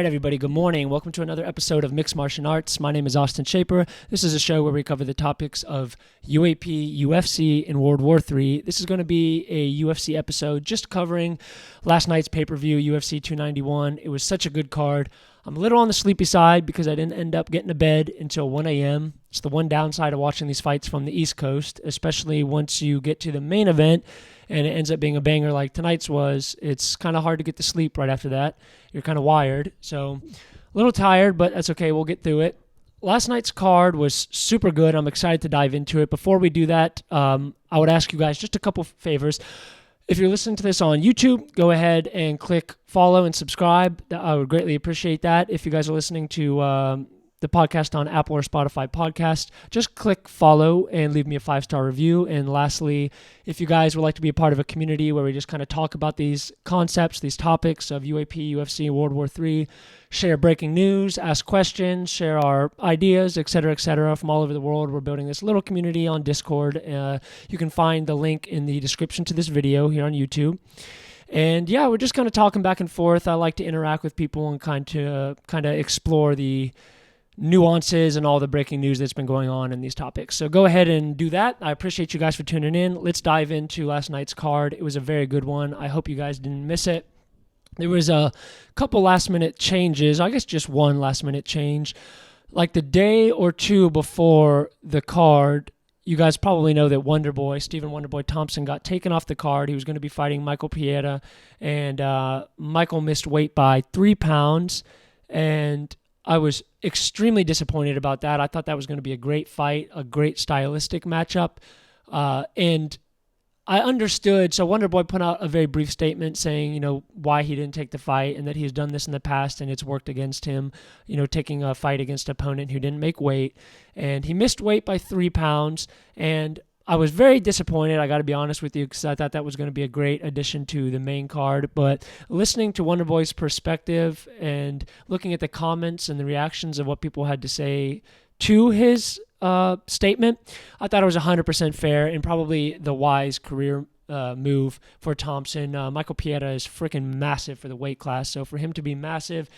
All right, everybody, good morning. Welcome to another episode of Mixed Martial Arts. My name is Austin Shaper. This is a show where we cover the topics of UAP, UFC, and World War III. This is going to be a UFC episode just covering last night's pay-per-view, UFC 291. It was such a good card. I'm a little on the sleepy side because I didn't end up getting to bed until 1 a.m. It's the one downside of watching these fights from the East Coast, especially once you get to the main event and it ends up being a banger like tonight's was. It's kind of hard to get to sleep right after that. You're kind of wired. So a little tired, but that's okay. We'll get through it. Last night's card was super good. I'm excited to dive into it. Before we do that, I would ask you guys just a couple favors. If you're listening to this on YouTube, go ahead and click follow and subscribe. I would greatly appreciate that. If you guys are listening to the podcast on Apple or Spotify podcast, just click follow and leave me a 5-star review. And lastly, if you guys would like to be a part of a community where we just kind of talk about these concepts, these topics of UAP, UFC, World War III, share breaking news, ask questions, share our ideas, etc., from all over the world. We're building this little community on Discord. You can find the link in the description to this video here on YouTube. And yeah, we're just kind of talking back and forth. I like to interact with people and kind of explore the nuances and all the breaking news that's been going on in these topics. So go ahead and do that. I appreciate you guys for tuning in. Let's dive into last night's card. It was a very good one. I hope you guys didn't miss it. There was a couple last-minute changes. I guess just one last-minute change. Like the day or two before the card, you guys probably know that Stephen Wonderboy Thompson got taken off the card. He was going to be fighting Michael Pieta, and Michael missed weight by 3 pounds, and I was extremely disappointed about that. I thought that was going to be a great fight, a great stylistic matchup, and I understood. So Wonderboy put out a very brief statement saying, why he didn't take the fight and that he's done this in the past and it's worked against him, taking a fight against an opponent who didn't make weight. And he missed weight by 3 pounds. And I was very disappointed, I got to be honest with you, because I thought that was going to be a great addition to the main card. But listening to Wonderboy's perspective and looking at the comments and the reactions of what people had to say to his statement, I thought it was 100% fair and probably the wise career move for Thompson. Michael Pieta is freaking massive for the weight class, so for him to be massive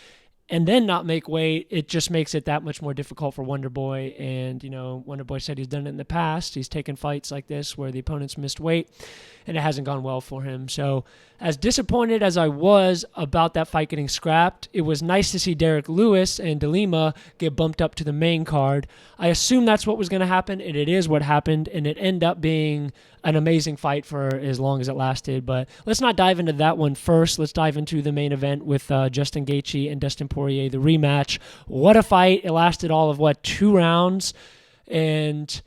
and then not make weight, it just makes it that much more difficult for Wonderboy. And, Wonderboy said he's done it in the past. He's taken fights like this where the opponents missed weight, and it hasn't gone well for him. So as disappointed as I was about that fight getting scrapped, it was nice to see Derek Lewis and De Lima get bumped up to the main card. I assumed that's what was going to happen, and it is what happened, and it ended up being an amazing fight for as long as it lasted. But let's not dive into that one first. Let's dive into the main event with Justin Gaethje and Dustin Poirier, the rematch. What a fight. It lasted all of, 2 rounds? And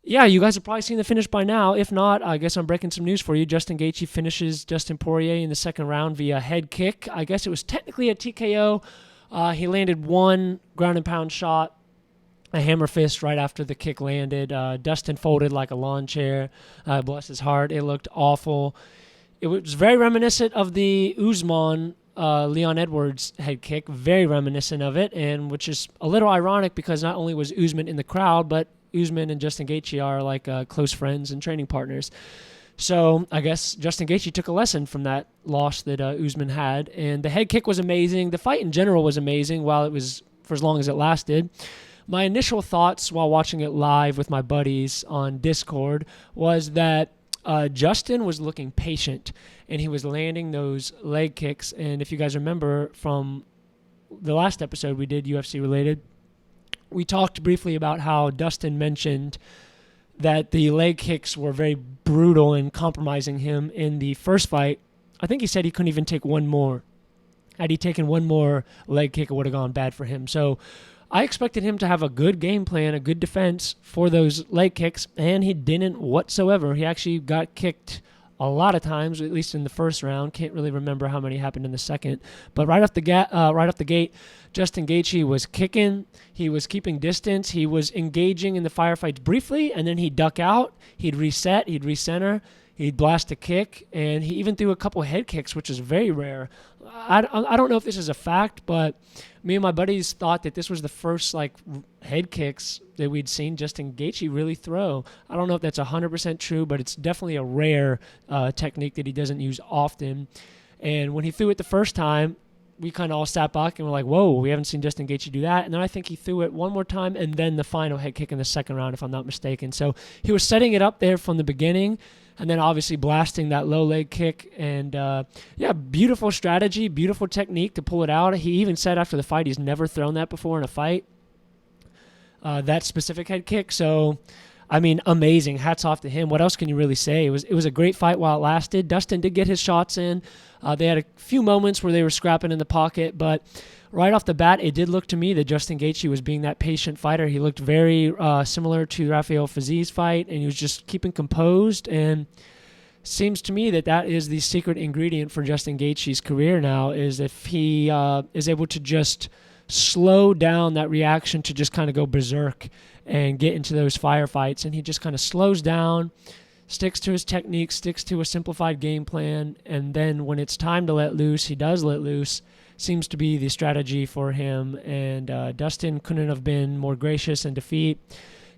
yeah, you guys have probably seen the finish by now. If not, I guess I'm breaking some news for you. Justin Gaethje finishes Dustin Poirier in the second round via head kick. I guess it was technically a TKO. He landed one ground and pound shot, a hammer fist right after the kick landed. Dustin folded like a lawn chair. Bless his heart. It looked awful. It was very reminiscent of the Usman Leon Edwards head kick. Very reminiscent of it, and which is a little ironic because not only was Usman in the crowd, but Usman and Justin Gaethje are close friends and training partners. So I guess Justin Gaethje took a lesson from that loss that Usman had, and the head kick was amazing. The fight in general was amazing while it was for as long as it lasted. My initial thoughts while watching it live with my buddies on Discord was that Justin was looking patient, and he was landing those leg kicks. And if you guys remember from the last episode we did, UFC related, we talked briefly about how Dustin mentioned that the leg kicks were very brutal and compromising him in the first fight. I think he said he couldn't even take one more. Had he taken one more leg kick, it would have gone bad for him. So I expected him to have a good game plan, a good defense for those leg kicks, and he didn't whatsoever. He actually got kicked a lot of times, at least in the first round. Can't really remember how many happened in the second. But right off the gate, Justin Gaethje was kicking. He was keeping distance. He was engaging in the firefights briefly, and then he'd duck out. He'd reset. He'd recenter. He'd blast a kick, and he even threw a couple head kicks, which is very rare. I don't know if this is a fact, but me and my buddies thought that this was the first head kicks that we'd seen Justin Gaethje really throw. I don't know if that's 100% true, but it's definitely a rare technique that he doesn't use often. And when he threw it the first time, we kind of all sat back and were like, whoa, we haven't seen Justin Gaethje do that. And then I think he threw it one more time and then the final head kick in the second round, if I'm not mistaken. So he was setting it up there from the beginning and then obviously blasting that low leg kick. And, beautiful strategy, beautiful technique to pull it out. He even said after the fight he's never thrown that before in a fight, that specific head kick. So, I mean, amazing. Hats off to him. What else can you really say? It was a great fight while it lasted. Dustin did get his shots in. They had a few moments where they were scrapping in the pocket, but right off the bat, it did look to me that Justin Gaethje was being that patient fighter. He looked very similar to Rafael Fizie's fight, and he was just keeping composed. And seems to me that is the secret ingredient for Justin Gaethje's career now, is if he is able to just slow down that reaction to just kind of go berserk and get into those firefights. And he just kind of slows down, sticks to his technique, sticks to a simplified game plan, and then when it's time to let loose, he does let loose. Seems to be the strategy for him, and Dustin couldn't have been more gracious in defeat.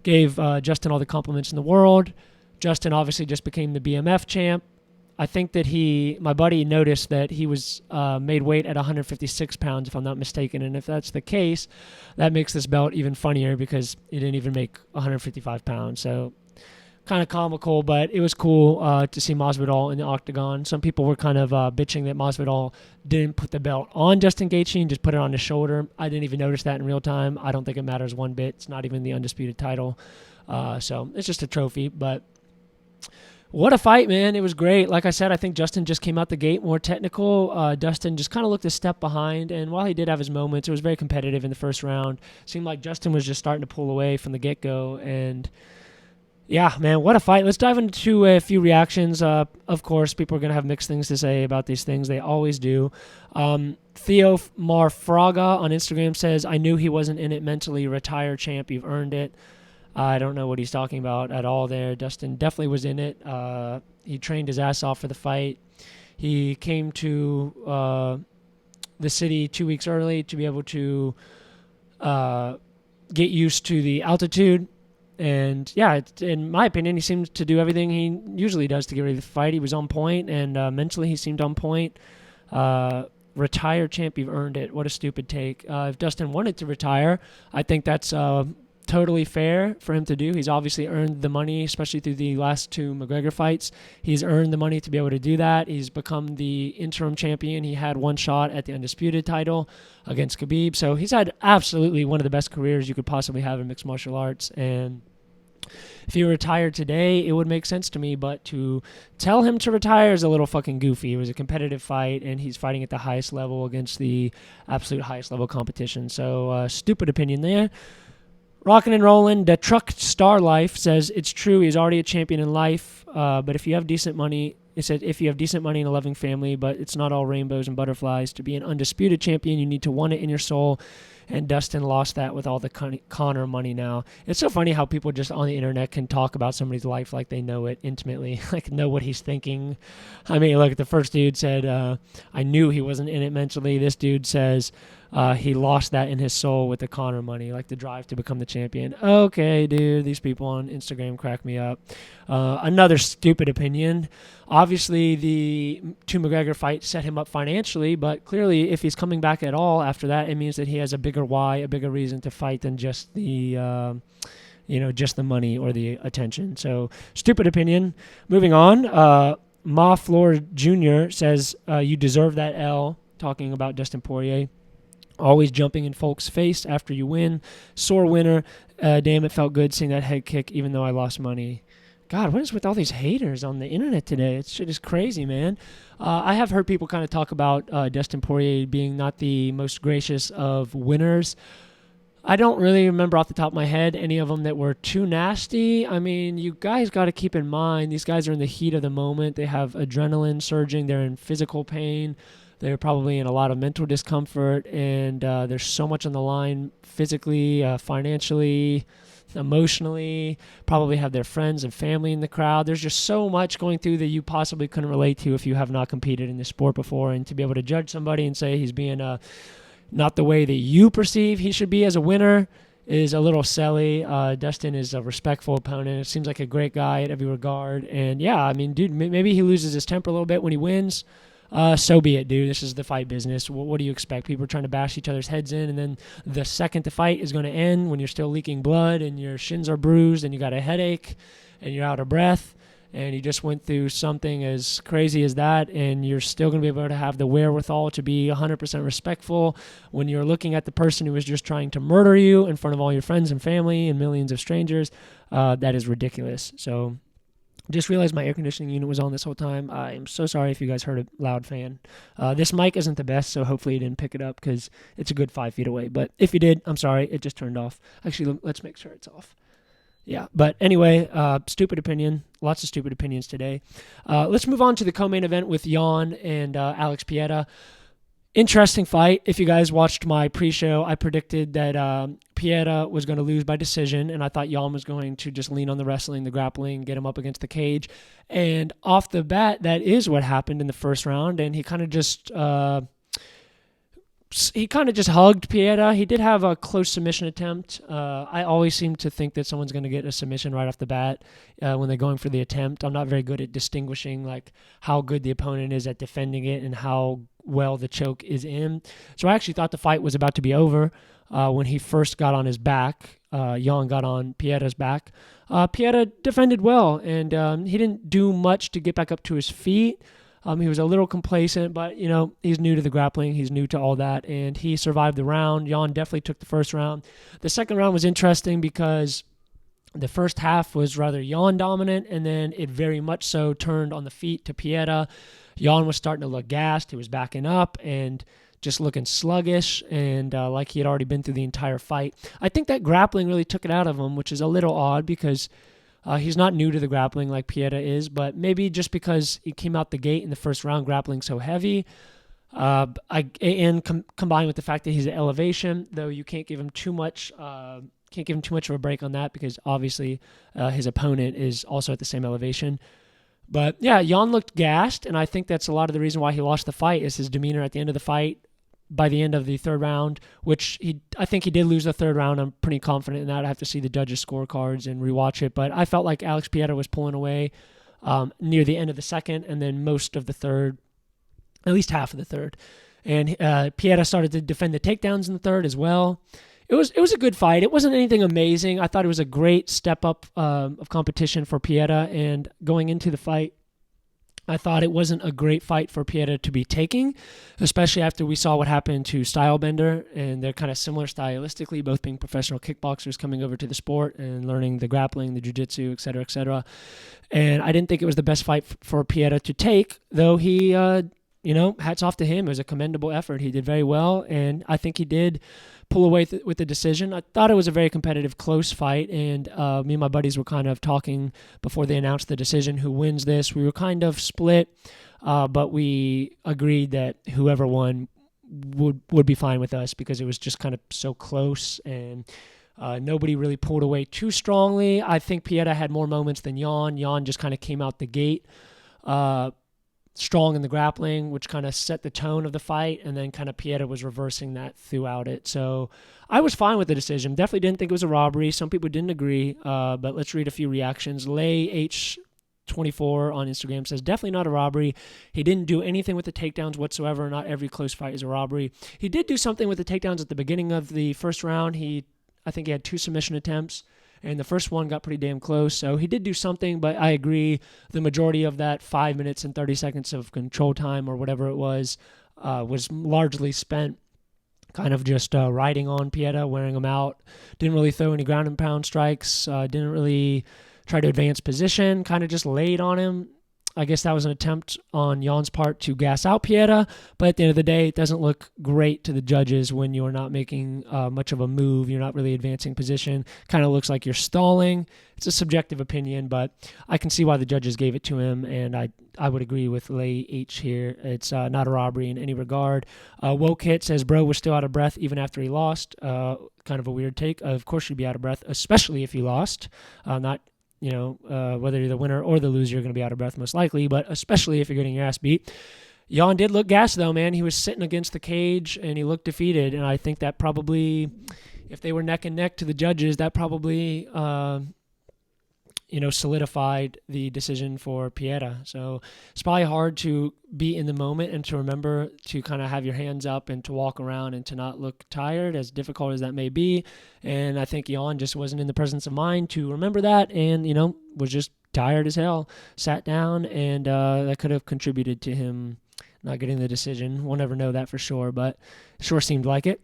Gave Justin all the compliments in the world. Justin obviously just became the BMF champ. I think that my buddy noticed that he was made weight at 156 pounds, if I'm not mistaken. And if that's the case, that makes this belt even funnier because he didn't even make 155 pounds. So kind of comical, but it was cool to see Masvidal in the octagon. Some people were kind of bitching that Masvidal didn't put the belt on Justin Gaethje and just put it on his shoulder. I didn't even notice that in real time. I don't think it matters one bit. It's not even the undisputed title. So it's just a trophy, but what a fight, man. It was great. Like I said, I think Justin just came out the gate more technical. Dustin just kind of looked a step behind, and while he did have his moments, it was very competitive in the first round. Seemed like Justin was just starting to pull away from the get-go, and yeah, man, what a fight. Let's dive into a few reactions. Of course, people are going to have mixed things to say about these things. They always do. Theo Marfraga on Instagram says, I knew he wasn't in it mentally. Retire, champ. You've earned it. I don't know what he's talking about at all there. Dustin definitely was in it. He trained his ass off for the fight. He came to the city 2 weeks early to be able to get used to the altitude. And, yeah, in my opinion, he seemed to do everything he usually does to get ready to fight. He was on point, and mentally he seemed on point. Retire, champ, you've earned it. What a stupid take. If Dustin wanted to retire, I think that's totally fair for him to do. He's obviously earned the money, especially through the last two McGregor fights. He's earned the money to be able to do that. He's become the interim champion. He had one shot at the undisputed title against Khabib. So he's had absolutely one of the best careers you could possibly have in mixed martial arts. And if he retired today, it would make sense to me, but to tell him to retire is a little fucking goofy. It was a competitive fight, and he's fighting at the highest level against the absolute highest level competition. So stupid opinion there. Rockin' and Rollin', the Truck Star Life says, it's true, he's already a champion in life, but if you have decent money, it said, if you have decent money and a loving family, but it's not all rainbows and butterflies. To be an undisputed champion, you need to want it in your soul, and Dustin lost that with all the Conor money now. It's so funny how people just on the internet can talk about somebody's life like they know it intimately, like know what he's thinking. I mean, look, the first dude said, I knew he wasn't in it mentally. This dude says, he lost that in his soul with the Conor money, like the drive to become the champion. Okay, dude, these people on Instagram crack me up. Another stupid opinion. Obviously, the two McGregor fight set him up financially, but clearly if he's coming back at all after that, it means that he has a bigger why, a bigger reason to fight than just the just the money or the attention. So, stupid opinion. Moving on, Ma Floor Jr. says, you deserve that L, talking about Dustin Poirier. Always jumping in folks' face after you win. Sore winner. Damn, it felt good seeing that head kick, even though I lost money. God, what is with all these haters on the internet today? It's shit is crazy, man. I have heard people kind of talk about Dustin Poirier being not the most gracious of winners. I don't really remember off the top of my head any of them that were too nasty. I mean, you guys got to keep in mind, these guys are in the heat of the moment. They have adrenaline surging. They're in physical pain. They're probably in a lot of mental discomfort, and there's so much on the line physically, financially, emotionally, probably have their friends and family in the crowd. There's just so much going through that you possibly couldn't relate to if you have not competed in this sport before. And to be able to judge somebody and say he's being not the way that you perceive he should be as a winner is a little silly. Dustin is a respectful opponent. It seems like a great guy at every regard. And yeah, I mean, dude, maybe he loses his temper a little bit when he wins. So be it, dude. This is the fight business. What do you expect? People are trying to bash each other's heads in, and then the second the fight is going to end, when you're still leaking blood and your shins are bruised and you got a headache and you're out of breath, and you just went through something as crazy as that, and you're still going to be able to have the wherewithal to be 100% respectful when you're looking at the person who was just trying to murder you in front of all your friends and family and millions of strangers. That is ridiculous. So just realized my air conditioning unit was on this whole time. I am so sorry if you guys heard a loud fan. This mic isn't the best, so hopefully you didn't pick it up because it's a good 5 feet away. But if you did, I'm sorry. It just turned off. Actually, let's make sure it's off. Yeah, but anyway, stupid opinion. Lots of stupid opinions today. Let's move on to the co-main event with Jan and Alex Pieta. Interesting fight. If you guys watched my pre-show, I predicted that Pieta was going to lose by decision, and I thought Jan was going to just lean on the wrestling, the grappling, get him up against the cage. And off the bat, that is what happened in the first round, and he kind of just hugged Pieta. He did have a close submission attempt. I always seem to think that someone's going to get a submission right off the bat when they're going for the attempt. I'm not very good at distinguishing like how good the opponent is at defending it and how well the choke is in. So I actually thought the fight was about to be over when he first got on his back. Jan got on Pieta's back. Pieta defended well, and he didn't do much to get back up to his feet. He was a little complacent, but, he's new to the grappling. He's new to all that, and he survived the round. Jan definitely took the first round. The second round was interesting because the first half was rather Jan dominant, and then it very much so turned on the feet to Pieta. Jan was starting to look gassed. He was backing up and just looking sluggish and like he had already been through the entire fight. I think that grappling really took it out of him, which is a little odd because he's not new to the grappling like Pieta is, but maybe just because he came out the gate in the first round grappling so heavy, combined with the fact that he's at elevation, though you can't give him too much. Can't give him too much of a break on that because obviously his opponent is also at the same elevation. But yeah, Jan looked gassed, and I think that's a lot of the reason why he lost the fight is his demeanor at the end of the fight. By the end of the third round, which I think he did lose the third round. I'm pretty confident in that. I have to see the judges' scorecards and rewatch it. But I felt like Alex Pieta was pulling away near the end of the second and then most of the third, at least half of the third. And Pieta started to defend the takedowns in the third as well. It was a good fight. It wasn't anything amazing. I thought it was a great step up of competition for Pieta. And going into the fight, I thought it wasn't a great fight for Pieta to be taking, especially after we saw what happened to Stylebender, and they're kind of similar stylistically, both being professional kickboxers coming over to the sport and learning the grappling, the jiu-jitsu, et cetera, et cetera. And I didn't think it was the best fight for Pieta to take, though he, hats off to him. It was a commendable effort. He did very well, and I think he did pull away with the decision. I thought it was a very competitive, close fight, and me and my buddies were kind of talking before they announced the decision, who wins this. We were kind of split, but we agreed that whoever won would be fine with us because it was just kind of so close, and nobody really pulled away too strongly. I think Pieta had more moments than Jan. Jan just kind of came out the gate strong in the grappling, which kind of set the tone of the fight, and then kind of Pieta was reversing that throughout it. So I was fine with the decision. Definitely didn't think it was a robbery. Some people didn't agree, but let's read a few reactions. Lay H24 on Instagram says, definitely not a robbery. He didn't do anything with the takedowns whatsoever. Not every close fight is a robbery. He did do something with the takedowns at the beginning of the first round. I think he had 2 submission attempts, and the first one got pretty damn close. So he did do something, but I agree the majority of that 5 minutes and 30 seconds of control time or whatever it was largely spent kind of just riding on Pieta, wearing him out. Didn't really throw any ground and pound strikes. Didn't really try to advance position. Kind of just laid on him. I guess that was an attempt on Jan's part to gas out Pieta, but at the end of the day, it doesn't look great to the judges when you're not making much of a move. You're not really advancing position. Kind of looks like you're stalling. It's a subjective opinion, but I can see why the judges gave it to him, and I would agree with Lay H here. It's not a robbery in any regard. Woke Hit says, bro was still out of breath even after he lost. Kind of a weird take. Of course you'd be out of breath, especially if you lost. Whether you're the winner or the loser, you're going to be out of breath most likely, but especially if you're getting your ass beat. Jan did look gassed, though, man. He was sitting against the cage, and he looked defeated, and I think that probably, if they were neck and neck to the judges, that probably solidified the decision for Pieta. So it's probably hard to be in the moment and to remember to kind of have your hands up and to walk around and to not look tired, as difficult as that may be. And I think Jan just wasn't in the presence of mind to remember that, and was just tired as hell, sat down, and that could have contributed to him not getting the decision. We'll never know that for sure, but it sure seemed like it.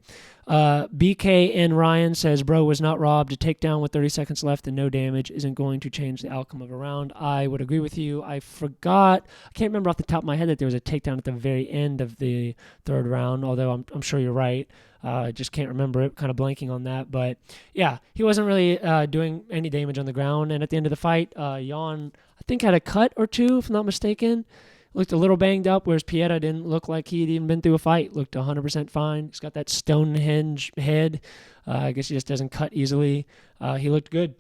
BK and Ryan says, bro was not robbed. A takedown with 30 seconds left and no damage isn't going to change the outcome of a round. I would agree with you. I can't remember off the top of my head that there was a takedown at the very end of the third round, although I'm sure you're right. I just can't remember it, kind of blanking on that. But yeah, he wasn't really doing any damage on the ground. And at the end of the fight, Jan, I think, had a cut or two, if I'm not mistaken. Looked a little banged up, whereas Pieta didn't look like he'd even been through a fight. Looked 100% fine. He's got that Stonehenge head. I guess he just doesn't cut easily. He looked good.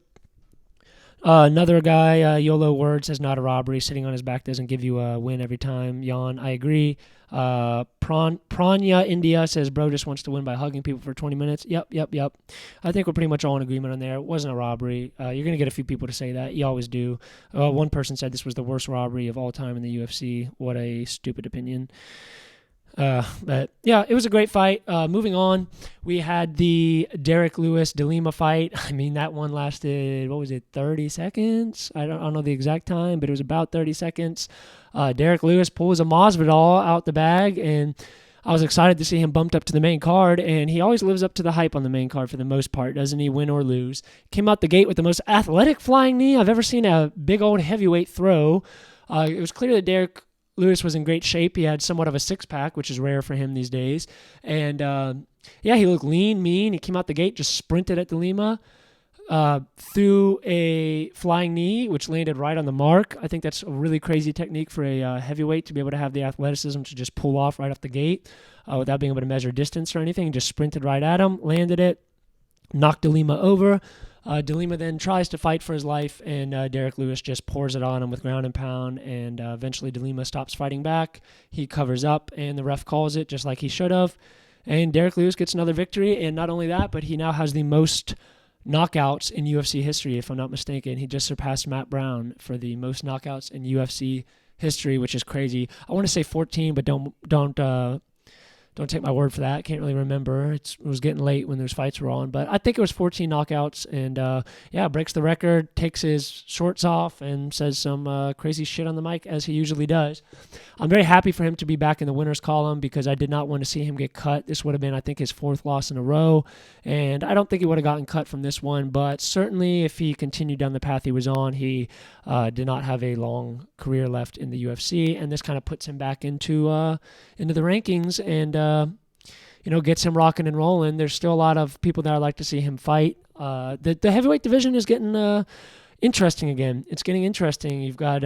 Another guy, YOLO Word, says not a robbery. Sitting on his back doesn't give you a win every time. Jan, I agree. Pranya India says, bro just wants to win by hugging people for 20 minutes. Yep. I think we're pretty much all in agreement on there. It wasn't a robbery. You're going to get a few people to say that. You always do. One person said this was the worst robbery of all time in the UFC. What a stupid opinion. But yeah, it was a great fight. Moving on, we had the Derek Lewis-De Lima fight. I mean, that one lasted, 30 seconds? I don't know the exact time, but it was about 30 seconds. Derek Lewis pulls a Masvidal out the bag, and I was excited to see him bumped up to the main card, and he always lives up to the hype on the main card for the most part, doesn't he, win or lose? Came out the gate with the most athletic flying knee I've ever seen a big old heavyweight throw. It was clear that Derek Lewis was in great shape. He had somewhat of a six-pack, which is rare for him these days. And, he looked lean, mean. He came out the gate, just sprinted at De Lima, threw a flying knee, which landed right on the mark. I think that's a really crazy technique for a heavyweight, to be able to have the athleticism to just pull off right off the gate without being able to measure distance or anything. Just sprinted right at him, landed it, knocked De Lima over. De Lima then tries to fight for his life, and Derek Lewis just pours it on him with ground and pound, and eventually De Lima stops fighting back. He covers up, and the ref calls it just like he should have. And Derek Lewis gets another victory, and not only that, but he now has the most knockouts in UFC history, if I'm not mistaken. He just surpassed Matt Brown for the most knockouts in UFC history, which is crazy. I want to say 14, but don't take my word for that. I can't really remember. It was getting late when those fights were on. But I think it was 14 knockouts. And, breaks the record, takes his shorts off, and says some crazy shit on the mic, as he usually does. I'm very happy for him to be back in the winner's column, because I did not want to see him get cut. This would have been, I think, his fourth loss in a row. And I don't think he would have gotten cut from this one. But certainly if he continued down the path he was on, he did not have a long career left in the UFC. And this kind of puts him back into the rankings and gets him rocking and rolling. There's still a lot of people that I'd like to see him fight. The heavyweight division is getting interesting again. It's getting interesting. You've got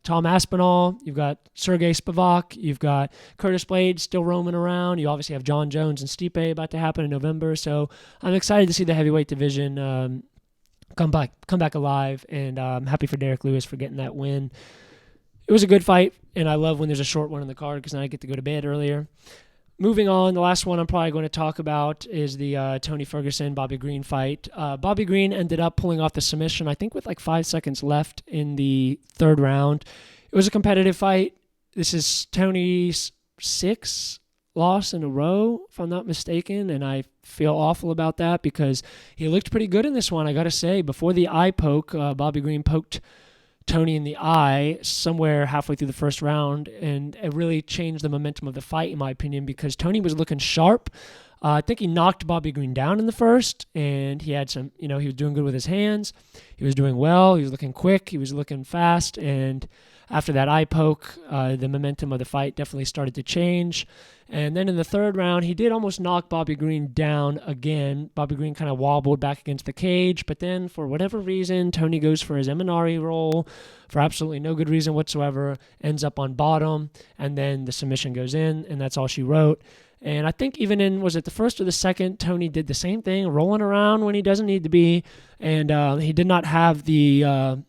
Tom Aspinall, you've got Sergey Spivak, you've got Curtis Blades still roaming around. You obviously have John Jones and Stipe about to happen in November. So I'm excited to see the heavyweight division come back alive, and I'm happy for Derek Lewis for getting that win. It was a good fight, and I love when there's a short one on the card, because then I get to go to bed earlier. Moving on, the last one I'm probably going to talk about is the Tony Ferguson-Bobby Green fight. Bobby Green ended up pulling off the submission, I think, with like 5 seconds left in the third round. It was a competitive fight. This is Tony's sixth loss in a row, if I'm not mistaken, and I feel awful about that, because he looked pretty good in this one, I got to say. Before the eye poke, Bobby Green poked Tony in the eye somewhere halfway through the first round, and it really changed the momentum of the fight, in my opinion, because Tony was looking sharp. I think he knocked Bobby Green down in the first, and he had some, he was doing good with his hands. He was doing well. He was looking quick. He was looking fast, and after that eye poke, the momentum of the fight definitely started to change. And then in the third round, he did almost knock Bobby Green down again. Bobby Green kind of wobbled back against the cage, but then for whatever reason, Tony goes for his Eminari roll for absolutely no good reason whatsoever, ends up on bottom, and then the submission goes in, and that's all she wrote. And I think even in, was it the first or the second, Tony did the same thing, rolling around when he doesn't need to be, and he did not have the...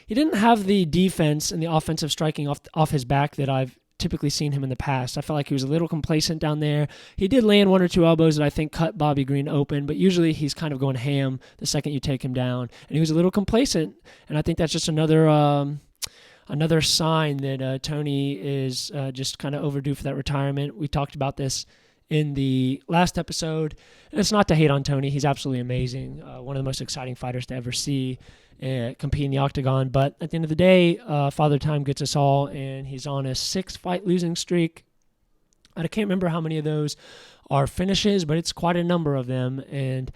He didn't have the defense and the offensive striking off his back that I've typically seen him in the past. I felt like he was a little complacent down there. He did land 1 or 2 elbows that I think cut Bobby Green open, but usually he's kind of going ham the second you take him down. And he was a little complacent, and I think that's just another sign that Tony is just kind of overdue for that retirement. We talked about this in the last episode. And it's not to hate on Tony. He's absolutely amazing. One of the most exciting fighters to ever see compete in the octagon. But at the end of the day, Father Time gets us all, and he's on a 6-fight losing streak. I can't remember how many of those are finishes, but it's quite a number of them. And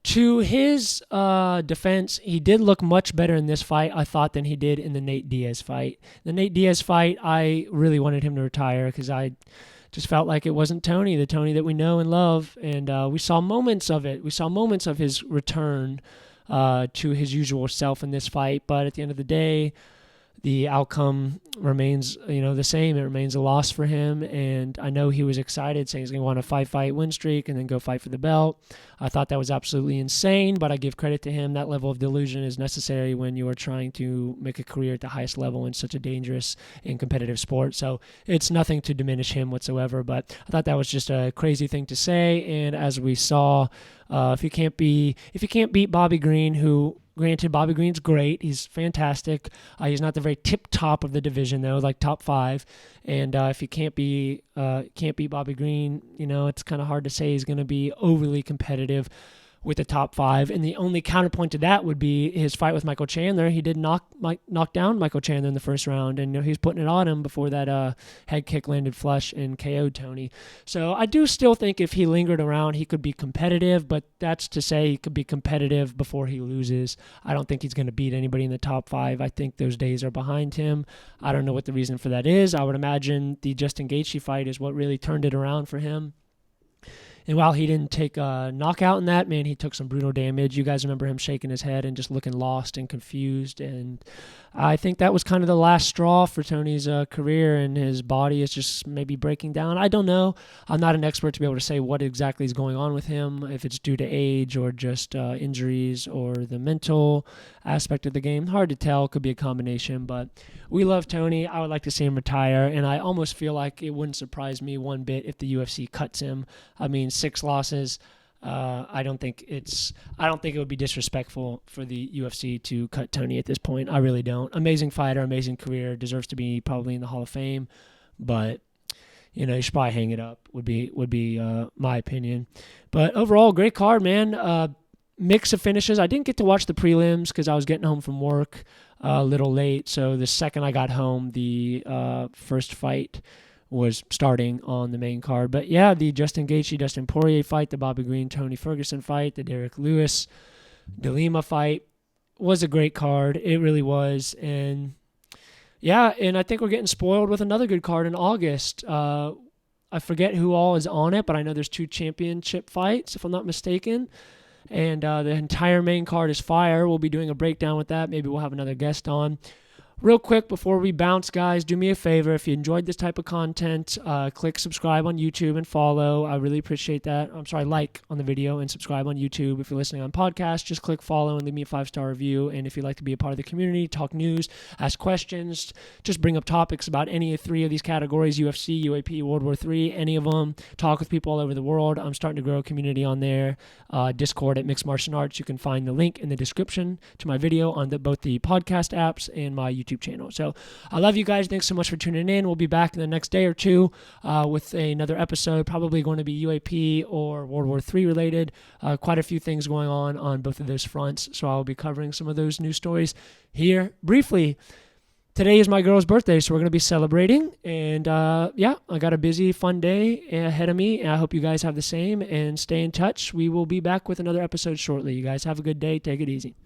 to his defense, he did look much better in this fight, I thought, than he did in the Nate Diaz fight. The Nate Diaz fight, I really wanted him to retire because I just felt like it wasn't Tony, the Tony that we know and love. And we saw moments of it. We saw moments of his return to his usual self in this fight. But at the end of the day, the outcome remains, the same. It remains a loss for him, and I know he was excited, saying he's going to want a 5-fight win streak and then go fight for the belt. I thought that was absolutely insane, but I give credit to him. That level of delusion is necessary when you are trying to make a career at the highest level in such a dangerous and competitive sport. So it's nothing to diminish him whatsoever, but I thought that was just a crazy thing to say. And as we saw, if you can't beat Bobby Green, who, granted, Bobby Green's great. He's fantastic. He's not the very tip top of the division, though, like top 5. And if you can't beat Bobby Green, it's kind of hard to say he's going to be overly competitive with the top 5. And the only counterpoint to that would be his fight with Michael Chandler. He did knock down Michael Chandler in the first round, and he was putting it on him before that head kick landed flush and KO'd Tony. So I do still think if he lingered around, he could be competitive, but that's to say he could be competitive before he loses. I don't think he's going to beat anybody in the top 5. I think those days are behind him. I don't know what the reason for that is. I would imagine the Justin Gaethje fight is what really turned it around for him. And while he didn't take a knockout in that, man, he took some brutal damage. You guys remember him shaking his head and just looking lost and confused. And I think that was kind of the last straw for Tony's career, and his body is just maybe breaking down. I don't know. I'm not an expert to be able to say what exactly is going on with him, if it's due to age or just injuries or the mental aspect of the game. Hard to tell. Could be a combination, but we love Tony. I would like to see him retire, and I almost feel like it wouldn't surprise me one bit if the UFC cuts him. I mean, 6 losses. I don't think it would be disrespectful for the UFC to cut Tony at this point. I really don't. Amazing fighter, amazing career, deserves to be probably in the Hall of Fame, but you should probably hang it up. Would be my opinion. But overall, great card, man. Mix of finishes. I didn't get to watch the prelims because I was getting home from work a little late. So the second I got home, the first fight was starting on the main card. But yeah, the Justin Gaethje, Dustin Poirier fight, the Bobby Green, Tony Ferguson fight, the Derek Lewis, DeLima fight was a great card. It really was. And yeah, and I think we're getting spoiled with another good card in August. I forget who all is on it, but I know there's 2 championship fights, if I'm not mistaken. And the entire main card is fire. We'll be doing a breakdown with that. Maybe we'll have another guest on. Real quick, before we bounce, guys, do me a favor. If you enjoyed this type of content, click subscribe on YouTube and follow. I really appreciate that. Like on the video and subscribe on YouTube. If you're listening on podcast, just click follow and leave me a 5-star review. And if you'd like to be a part of the community, talk news, ask questions, just bring up topics about any of 3 of these categories, UFC, UAP, World War III, any of them, talk with people all over the world. I'm starting to grow a community on there. Discord at Mixed Martial Arts. You can find the link in the description to my video on both the podcast apps and my YouTube channel. So I love you guys. Thanks so much for tuning in. We'll be back in the next day or 2 with another episode, probably going to be UAP or World War III related. Quite a few things going on both of those fronts. So I'll be covering some of those news stories here briefly. Today is my girl's birthday, so we're going to be celebrating. And I got a busy, fun day ahead of me. And I hope you guys have the same, and stay in touch. We will be back with another episode shortly. You guys have a good day. Take it easy.